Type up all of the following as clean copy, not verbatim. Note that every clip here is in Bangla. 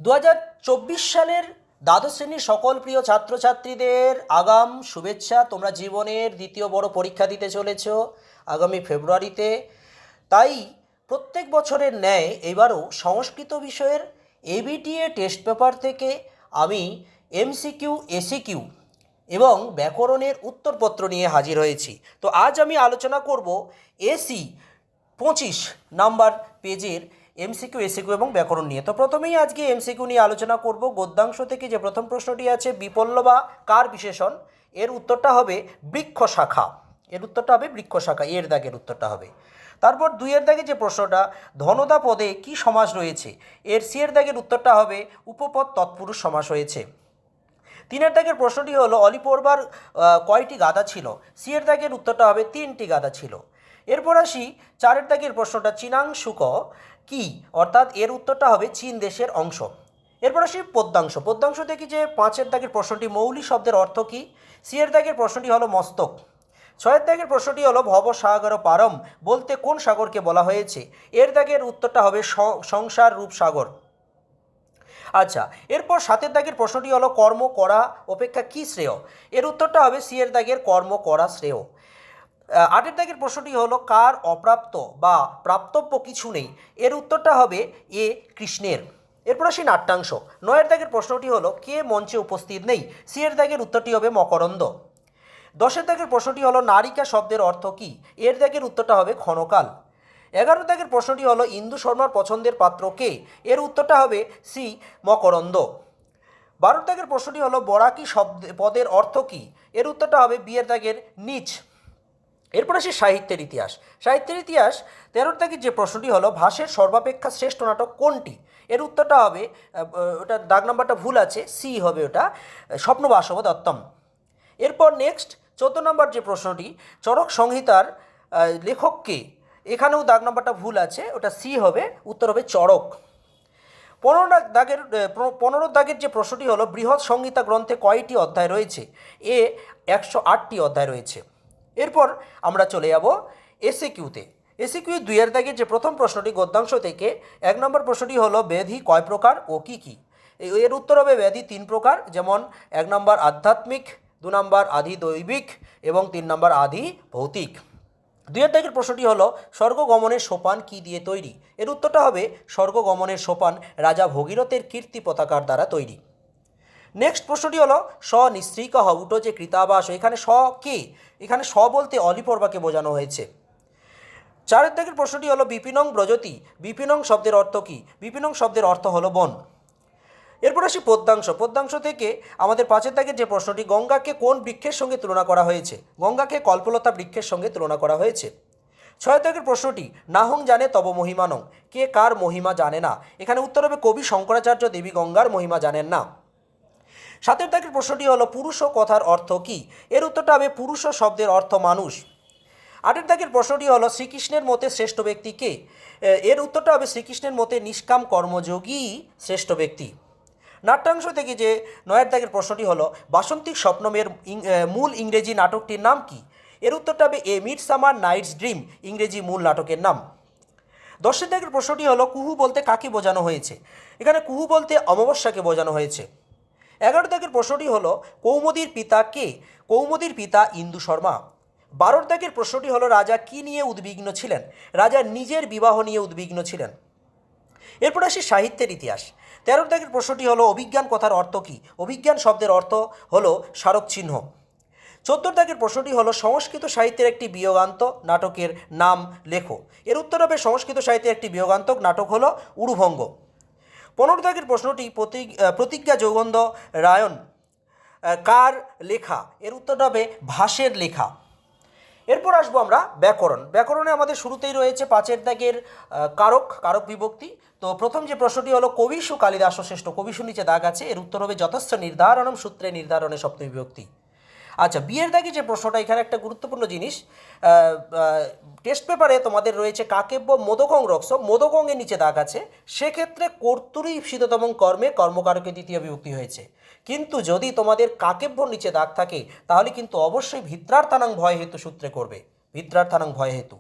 2024 সালের দ্বাদশ শ্রেণীর সকল প্রিয় ছাত্রছাত্রীদের আগাম শুভেচ্ছা। তোমরা জীবনের দ্বিতীয় বড় পরীক্ষা দিতে চলেছ আগামী ফেব্রুয়ারিতে। তাই প্রত্যেক বছরের ন্যায় এবারও সংস্কৃত বিষয়ের এবিটিএ টেস্ট পেপার থেকে আমি এমসিকিউ, এসিকিউ এবং ব্যাকরণের উত্তরপত্র নিয়ে হাজির হয়েছি। তো আজ আমি আলোচনা করব এসি 25 নাম্বার পেজের এমসিকিউ, এসিকিউ এবং ব্যাকরণ নিয়ে। তো প্রথমেই আজকে এমসিকিউ নিয়ে আলোচনা করব। গদ্যাংশ থেকে যে প্রথম প্রশ্নটি আছে, বিপল্য বা কার বিশেষণ, এর উত্তরটা হবে বৃক্ষ শাখা। এর উত্তরটা হবে বৃক্ষ শাখা, এর দাগের উত্তরটা হবে। তারপর দুইয়ের দাগে যে প্রশ্নটা, ধনদা পদে কি সমাস রয়েছে, এর সি এর দাগের উত্তরটা হবে উপপদ তৎপুরুষ সমাস হয়েছে। তিনের দাগের প্রশ্নটি হলো অলিপোরবার কয়টি গাদা ছিল, সি এর দাগের উত্তরটা হবে 3টি গাদা ছিল। এরপর আসি চারের দাগের প্রশ্নটা, চীনাংশুক কি, অর্থাৎ এর উত্তরটা হবে চীন দেশের অংশ। এরপর আসি পদ্যাংশ। পদ্যাংশ থেকে যে 5এর দাগের প্রশ্নটি, মৌলি শব্দের অর্থ কি, সি এর দাগের প্রশ্নটি হলো মস্তক। 6এর দাগের প্রশ্নটি হলো ভবসাগর পারম বলতে কোন সাগরকে বলা হয়েছে, এর দাগের উত্তরটা হবে সংসার রূপ সাগর। আচ্ছা, এরপর 7এর দাগের প্রশ্নটি হলো কর্ম করা অপেক্ষা কি শ্রেয়, এর উত্তরটা হবে সি এর দাগের কর্ম করা শ্রেয়। 8এর দাগের প্রশ্নটি হলো কার অপ্রাপ্ত বা প্রাপ্তব্য কিছু নেই, এর উত্তরটা হবে এ কৃষ্ণের। এরপর আসি নাট্যাংশ। 9এর দাগের প্রশ্নটি হলো কে মঞ্চে উপস্থিত নেই, সি এর দাগের উত্তরটি হবে মকরন্দ। 10এর দাগের প্রশ্নটি হলো নারিকা শব্দের অর্থ কি, এর দাগের উত্তরটা হবে ক্ষণকাল। 11 দাগের প্রশ্নটি হলো ইন্দু শর্মার পছন্দের পাত্র কে, এর উত্তরটা হবে সি মকরন্দ। 12 দাগের প্রশ্নটি হলো বরাকি পদের অর্থ কি, এর উত্তরটা হবে বি এর দাগের নিচ। এরপর আসি সাহিত্যের ইতিহাস। সাহিত্যের ইতিহাস 13 দাগের যে প্রশ্নটি হলো ভাষের সর্বাপেক্ষা শ্রেষ্ঠ নাটক কোনটি, এর উত্তরটা হবে, ওটা দাগ নাম্বারটা ভুল আছে, সি হবে ওটা, স্বপ্নবাসব দত্তম। এরপর নেক্সট 14 নম্বর যে প্রশ্নটি, চরক সংহিতার লেখককে, এখানেও দাগ নাম্বারটা ভুল আছে, ওটা সি হবে, উত্তর হবে চরক। 15 দাগের যে প্রশ্নটি হলো বৃহৎ সংহিতা গ্রন্থে কয়টি অধ্যায় রয়েছে, এ 108টি অধ্যায় রয়েছে। এরপর আমরা চলে যাব এসিকিউতে। এসিকিউ 2এর দাগের যে প্রথম প্রশ্নটি গদ্যাংশ থেকে, 1 নম্বর প্রশ্নটি হলো ব্যাধি কয় প্রকার ও কি কি, এর উত্তর হবে ব্যাধি 3 প্রকার, যেমন 1 নম্বর আধ্যাত্মিক, 2 নম্বর আধি দৈবিক এবং 3 নম্বর আধি ভৌতিক। 2এর দাগের প্রশ্নটি হলো স্বর্গগমনের সোপান কি দিয়ে তৈরি, এর উত্তরটা হবে স্বর্গগমনের সোপান রাজা ভগীরথের কীর্তি পতাকার দ্বারা তৈরি। নেক্সট প্রশ্নটি হলো নিঃস্ত্রীক উটো যে কৃতাবাস, এখানে কে, এখানে বলতে অলিপর্বাকে বোঝানো হয়েছে। 4এর দাগের প্রশ্নটি হলো বিপিনং ব্রজতি, বিপিনং শব্দের অর্থ কি, বিপিনং শব্দের অর্থ হলো বন। এরপর আসি পদ্যাংশ। পদ্যাংশ থেকে আমাদের 5এর দাগের যে প্রশ্নটি, গঙ্গাকে কোন বৃক্ষের সঙ্গে তুলনা করা হয়েছে, গঙ্গাকে কল্পলতা বৃক্ষের সঙ্গে তুলনা করা হয়েছে। 6এর দাগের প্রশ্নটি, নাহং জানে তব মহিমানং, কে কার মহিমা জানে না, এখানে উত্তর হবে কবি শঙ্করাচার্য দেবী গঙ্গার মহিমা জানেন না। 7এর দাগের প্রশ্নটি হলো পুরুষ কথার অর্থ কি, এর উত্তরটা হবে পুরুষ শব্দের অর্থ মানুষ। 8এর দাগের প্রশ্নটি হলো শ্রীকৃষ্ণের মতে শ্রেষ্ঠ ব্যক্তি কে, এর উত্তরটা হবে শ্রীকৃষ্ণের মতে নিষ্কাম কর্মযোগী শ্রেষ্ঠ ব্যক্তি। নাট্যাংশ থেকে যে 9এর দাগের প্রশ্নটি হলো বাসন্তিক স্বপ্নমের মূল ইংরেজি নাটকটির নাম কি, এর উত্তরটা হবে এ মিডসামার নাইটস ড্রিম, ইংরেজি মূল নাটকের নাম। 10এর দাগের প্রশ্নটি হলো কুহু বলতে কাকে বোঝানো হয়েছে, এখানে কুহু বলতে অমাবস্যাকে বোঝানো হয়েছে। 11 দাগের প্রশ্নটি হলো কৌমুদীর পিতা কে, কৌমুদীর পিতা ইন্দু শর্মা। 12 দাগের প্রশ্নটি হলো রাজা কি নিয়ে উদ্বিগ্ন ছিলেন, রাজা নিজের বিবাহ নিয়ে উদ্বিগ্ন ছিলেন। এরপর আসি সাহিত্যের ইতিহাস। 13 দাগের প্রশ্নটি হলো অভিজ্ঞান কথার অর্থ কি, অভিজ্ঞান শব্দের অর্থ হলো স্মারক চিহ্ন। 14 দাগের প্রশ্নটি হলো সংস্কৃত সাহিত্যের একটি বিয়োগান্ত নাটকের নাম লেখো, এর উত্তর হবে সংস্কৃত সাহিত্যের একটি বিয়োগান্তক নাটক হলো উরুভঙ্গ। 15 দাগের প্রশ্নটি প্রতিজ্ঞা যৌগন্ধ রায়ন কার লেখা, এর উত্তরটা হবে ভাসের লেখা। এরপর আসবো আমরা ব্যাকরণ। ব্যাকরণে আমাদের শুরুতেই রয়েছে 5এর দাগের কারক বিভক্তি। তো প্রথম যে প্রশ্নটি হলো কবিষু কালিদাস শ্রেষ্ঠ, কবিষু নিচে দাগ আছে, এর উত্তর হবে যথস্থ নির্ধারণম সূত্রে নির্ধারণে সপ্তমী বিভক্তি। আচ্ছা, বিয়ের দাগে যে প্রশ্নটা, এখানে একটা গুরুত্বপূর্ণ জিনিস, টেস্ট পেপারে তোমাদের রয়েছে কাকেব্য মোদকং রক্স, মোদকংয়ের নিচে দাগ আছে, সেক্ষেত্রে কর্তুরী ঈপ্সিততম কর্মে কর্মকারকে দ্বিতীয় বিভক্তি হয়েছে। কিন্তু যদি তোমাদের কাকেব্যর নিচে দাগ থাকে তাহলে কিন্তু অবশ্যই ভিত্রার্থানাং ভয় হেতু সূত্রে করবে, ভিত্রার্থানাং ভয় হেতু।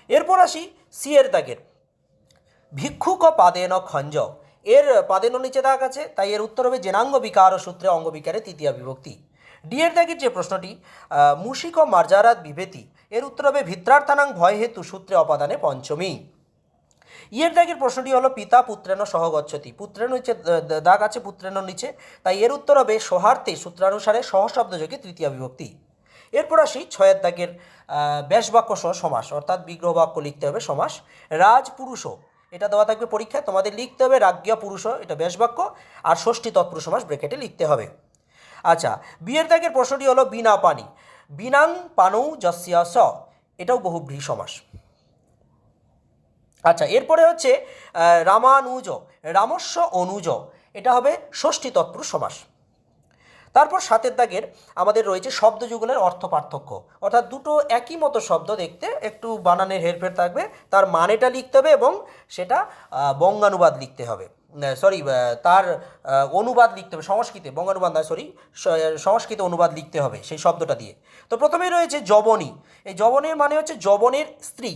এরপর আসি সি এর দাগের ভিক্ষুক পাদেন খঞ্জ, এর পাদের নিচে দাগ আছে, তাই এর উত্তর হবে জেনাঙ্গ বিকার ও সূত্রে অঙ্গবিকারে তৃতীয়া বিভক্তি। ডি এর দাগের যে প্রশ্নটি মুশিক ও মার্জারাত বিভেতি, এর উত্তর হবে ভিত্রার্থানাং ভয় হেতু সূত্রে অপাদানে পঞ্চমী। ইয়ের দাগের প্রশ্নটি হলো পিতা পুত্রেণ সহগচ্ছতি, পুত্রের নিচে দাগ আছে পুত্রের নিচে, তাই এর উত্তর হবে সহার্থে সূত্রানুসারে সহশব্দযোগে তৃতীয়া বিভক্তি। এরপর আসি ছয়ের দাগের ব্যাসবাক্য সহ সমাস, অর্থাৎ বিগ্রহ বাক্য লিখতে হবে সমাস। রাজপুরুষ, এটা দেওয়া থাকবে পরীক্ষায়, তোমাদের লিখতে হবে রাজ্ঞা পুরুষ, এটা ব্যাসবাক্য, আর ষষ্ঠী তৎপুরুষ সমাস ব্রেকেটে লিখতে হবে। আচ্ছা, বিয়ের দাগের প্রশ্নটি হলো বিনা পানি, বিনাং পানৌ যস্যা স, এটাও বহুব্রীহি সমাস। আচ্ছা, এরপরে হচ্ছে রামানুজ, রামস্য অনুজ, এটা হবে ষষ্ঠী তৎপুরুষ সমাস। তারপর সাতের দাগের আমাদের রয়েছে শব্দযুগলের অর্থ পার্থক্য, অর্থাৎ দুটো একই মতো শব্দ দেখতে একটু বানানের হেরফের থাকবে, তার মানেটা লিখতে হবে এবং সেটা বঙ্গানুবাদ লিখতে হবে, তার অনুবাদ লিখতে হবে সংস্কৃতে, বঙ্গানুবাদ নয় সংস্কৃতে অনুবাদ লিখতে হবে সেই শব্দটা দিয়ে। তো প্রথমেই রয়েছে যবনী, এই যবনের মানে হচ্ছে যবনের স্ত্রী,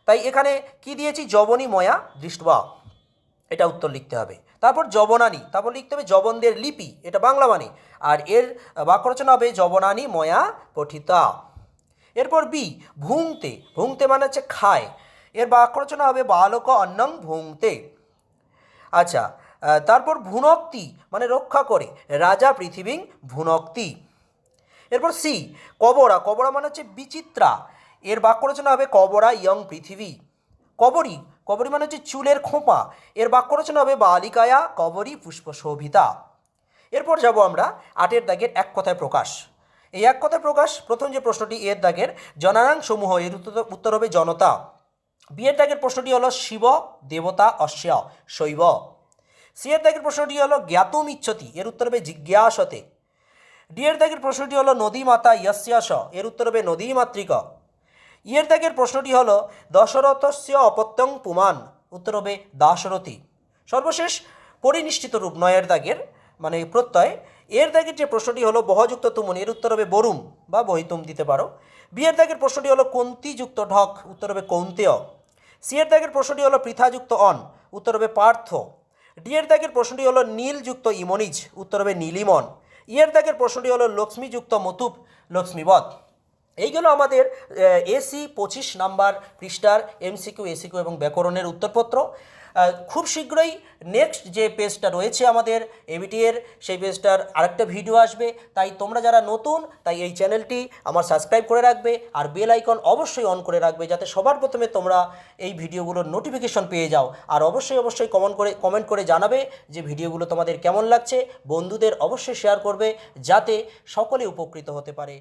তাই এখানে কি দিয়েছি যবনী ময়া দৃষ্টবা, এটা উত্তর লিখতে হবে। তারপর যবনানী, তারপর লিখতে হবে যবনদের লিপি, এটা বাংলা মানে, আর এর বাক্য রচনা হবে যবনানী ময়া পঠিতা। এরপর বি ভুংতে, ভুংতে মানে হচ্ছে খায়, এর বাক্য রচনা হবে বালক অন্নং ভুংতে। আচ্ছা, তারপর ভুনক্তি মানে রক্ষা করে, রাজা পৃথিবীং ভুনক্তি। এরপর সি কবরা, কবরা মানে হচ্ছে বিচিত্রা, এর বাক্য রচনা হবে কবরা ইয়ং পৃথিবী। কবরী, কবরী মানে হচ্ছে চুলের খোঁপা, এর বাক্য রচনা হবে বালিকায়া কবরী পুষ্প শোভিতা। এরপর যাব আমরা আটের দাগের এক কথায় প্রকাশ। এই এক কথায় প্রকাশ, প্রথম যে প্রশ্নটি এর দাগের জনানাং সমূহ, এর উত্তর হবে জনতা। বিয়ের দাগের প্রশ্নটি হলো শিব দেবতা অস্য শৈব। সি এর দাগের প্রশ্নটি হলো জ্ঞাতম ইচ্ছতি, এর উত্তর হবে জিজ্ঞাসতে। ডি এর দাগের প্রশ্নটি হলো নদী মাতা ইয়স্যাস, এর উত্তর হবে নদী মাতৃক। ইয়ের দাগের প্রশ্নটি হল দশরথস্য অপত্যং পুমান, উত্তর হবে দাশরথী। সর্বশেষ পরিনিষ্ঠিত রূপ নয়ের দাগের মানে প্রত্যয়, এর দাগের যে প্রশ্নটি হলো বহযুক্ত তুমুন, এর উত্তর হবে বরুম বা বহিতুম দিতে পারো। বিয়ের দাগের প্রশ্নটি হলো কন্তিযুক্ত ঢক, উত্তর হবে কৌন্তেয়। সি এর দাগের প্রশ্নটি হলো পৃথাযুক্ত অন, উত্তর হবে পার্থ। ডি এর দাগের প্রশ্নটি হলো নীলযুক্ত ইমনিজ, উত্তর হবে নীলিমন। ইয়ের দাগের প্রশ্নটি হলো লক্ষ্মীযুক্ত মতুপ, লক্ষ্মীবৎ। এইগুলো আমাদের এসি 25 নাম্বার পৃষ্ঠার এমসিকিউ এসিকিউ এবং ব্যাকরণের উত্তরপত্র। খুব শীঘ্রই নেক্সট যে পেজটা রয়েছে আমাদের এবিটি এর, সেই পেজটার আরেকটা ভিডিও আসবে, তাই তোমরা যারা নতুন তাই এই চ্যানেলটি আমার সাবস্ক্রাইব করে রাখবে, আর বেল আইকন অবশ্যই অন করে রাখবে যাতে সবার প্রথমে তোমরা এই ভিডিওগুলোর নোটিফিকেশন পেয়ে যাও। আর অবশ্যই কমেন্ট করে জানাবে যে ভিডিওগুলো তোমাদের কেমন লাগছে, বন্ধুদের অবশ্যই শেয়ার করবে যাতে সকলে উপকৃত হতে পারে।